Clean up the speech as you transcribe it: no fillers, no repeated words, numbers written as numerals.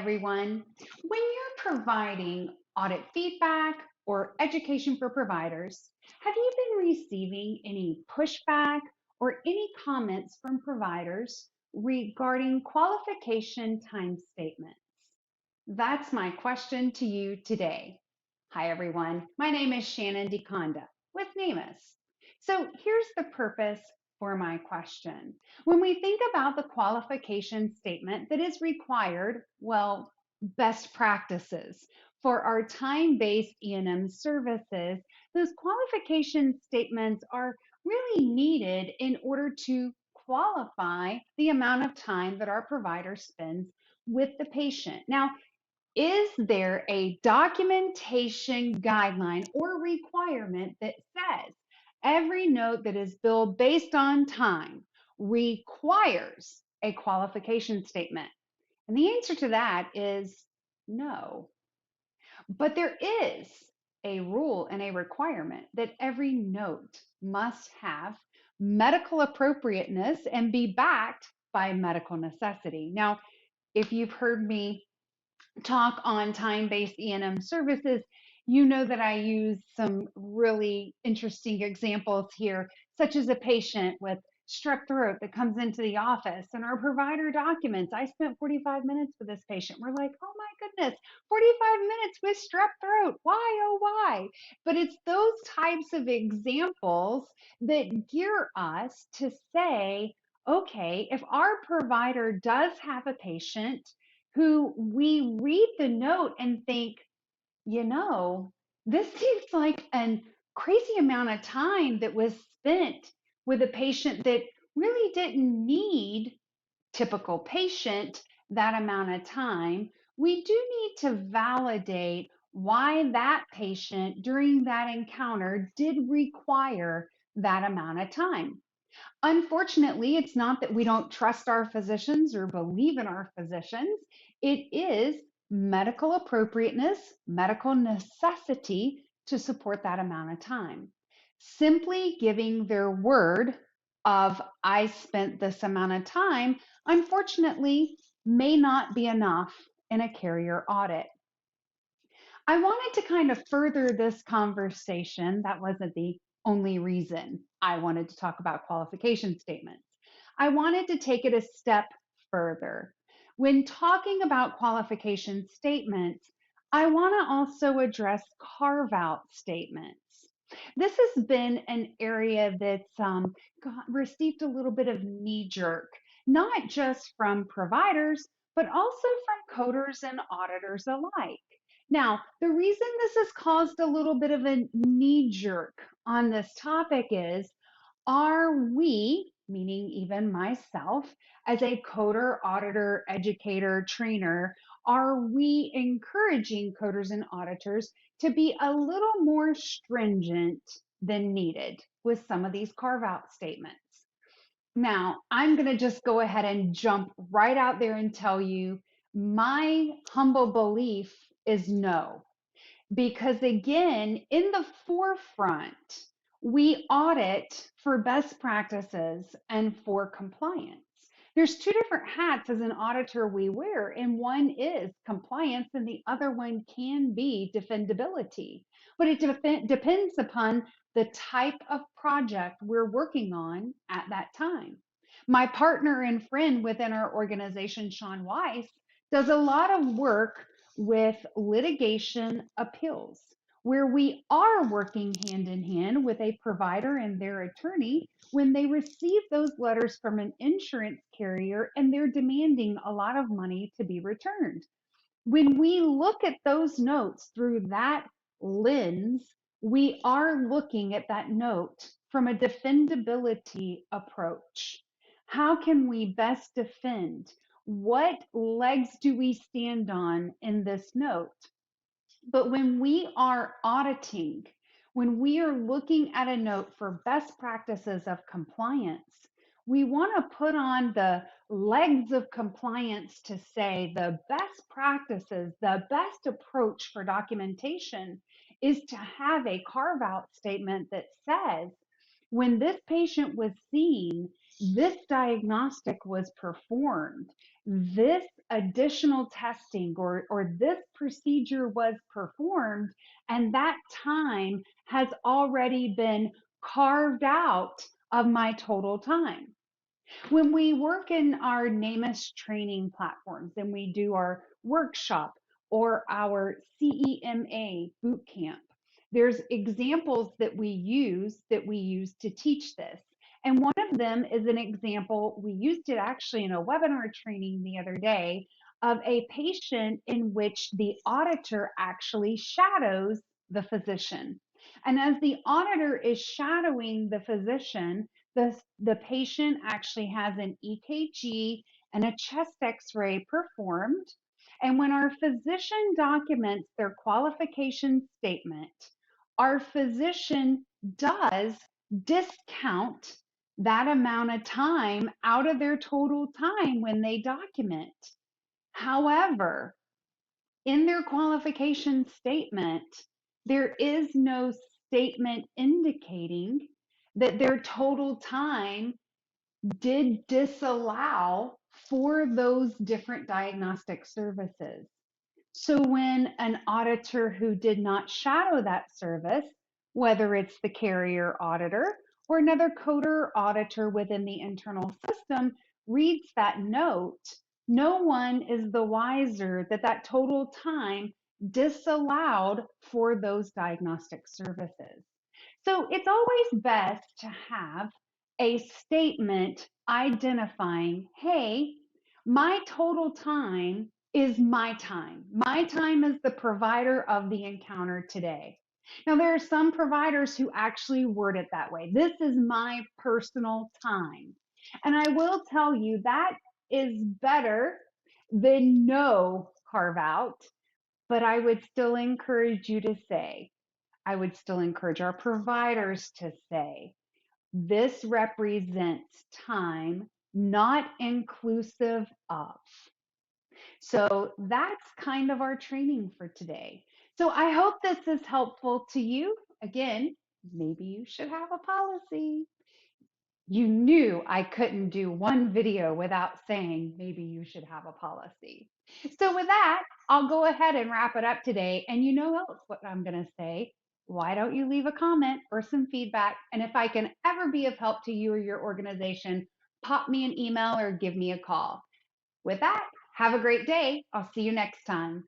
everyone. When you're providing audit feedback or education for providers, have you been receiving any pushback or any comments from providers regarding qualification time statements? That's my question to you today. Hi, everyone. My name is Shannon DeConda with NAMUS. So here's the purpose for my question. When we think about the qualification statement that is required, well, best practices for our time-based E&M services, those qualification statements are really needed in order to qualify the amount of time that our provider spends with the patient. Now, is there a documentation guideline or requirement that says every note that is billed based on time requires a qualification statement? And the answer to that is no. But there is a rule and a requirement that every note must have medical appropriateness and be backed by medical necessity. Now, if you've heard me talk on time-based E&M services, you know that I use some really interesting examples here, such as a patient with strep throat that comes into the office and our provider documents, I spent 45 minutes with this patient. We're like, oh my goodness, 45 minutes with strep throat. Why, oh, why? But it's those types of examples that gear us to say, okay, if our provider does have a patient who we read the note and think, you know, this seems like a crazy amount of time that was spent with a patient that really didn't need, typical patient, that amount of time. We do need to validate why that patient during that encounter did require that amount of time. Unfortunately, it's not that we don't trust our physicians or believe in our physicians. It is medical appropriateness, medical necessity to support that amount of time. Simply giving their word of, I spent this amount of time, unfortunately, may not be enough in a carrier audit. I wanted to kind of further this conversation. That wasn't the only reason I wanted to talk about qualification statements. I wanted to take it a step further. When talking about qualification statements, I want to also address carve out statements. This has been an area that's received a little bit of knee jerk, not just from providers, but also from coders and auditors alike. Now, the reason this has caused a little bit of a knee jerk on this topic is, are we, meaning even myself, as a coder, auditor, educator, trainer, are we encouraging coders and auditors to be a little more stringent than needed with some of these carve out statements? Now, I'm going to just go ahead and jump right out there and tell you my humble belief is no. Because again, in the forefront, we audit for best practices and for compliance. There's two different hats as an auditor we wear, and one is compliance, and the other one can be defendability. But it depends upon the type of project we're working on at that time. My partner and friend within our organization, Sean Weiss, does a lot of work with litigation appeals, where we are working hand in hand with a provider and their attorney when they receive those letters from an insurance carrier and they're demanding a lot of money to be returned. When we look at those notes through that lens, we are looking at that note from a defendability approach. How can we best defend? What legs do we stand on in this note? But when we are auditing, when we are looking at a note for best practices of compliance, we want to put on the legs of compliance to say the best practices, the best approach for documentation is to have a carve out statement that says when this patient was seen, this diagnostic was performed, this additional testing or this procedure was performed, and that time has already been carved out of my total time. When we work in our NAMUS training platforms and we do our workshop or our CEMA boot camp, there's examples that we use to teach this. And one of them is an example, we used it actually in a webinar training the other day, of a patient in which the auditor actually shadows the physician. And as the auditor is shadowing the physician, the patient actually has an EKG and a chest x-ray performed. And when our physician documents their qualification statement, our physician does discount that amount of time out of their total time when they document. However, in their qualification statement, there is no statement indicating that their total time did disallow for those different diagnostic services. So when an auditor who did not shadow that service, whether it's the carrier auditor or another coder auditor within the internal system, reads that note, no one is the wiser that that total time disallowed for those diagnostic services. So it's always best to have a statement identifying, hey, my total time is my time. My time is the provider of the encounter today. Now, there are some providers who actually word it that way. This is my personal time. And I will tell you that is better than no carve out, but I would still encourage you to say, I would still encourage our providers to say, this represents time not inclusive of. So that's kind of our training for today. So I hope this is helpful to you. Again, maybe you should have a policy. You knew I couldn't do one video without saying maybe you should have a policy. So with that, I'll go ahead and wrap it up today. And you know else what I'm going to say. Why don't you leave a comment or some feedback? And if I can ever be of help to you or your organization, pop me an email or give me a call. With that, have a great day. I'll see you next time.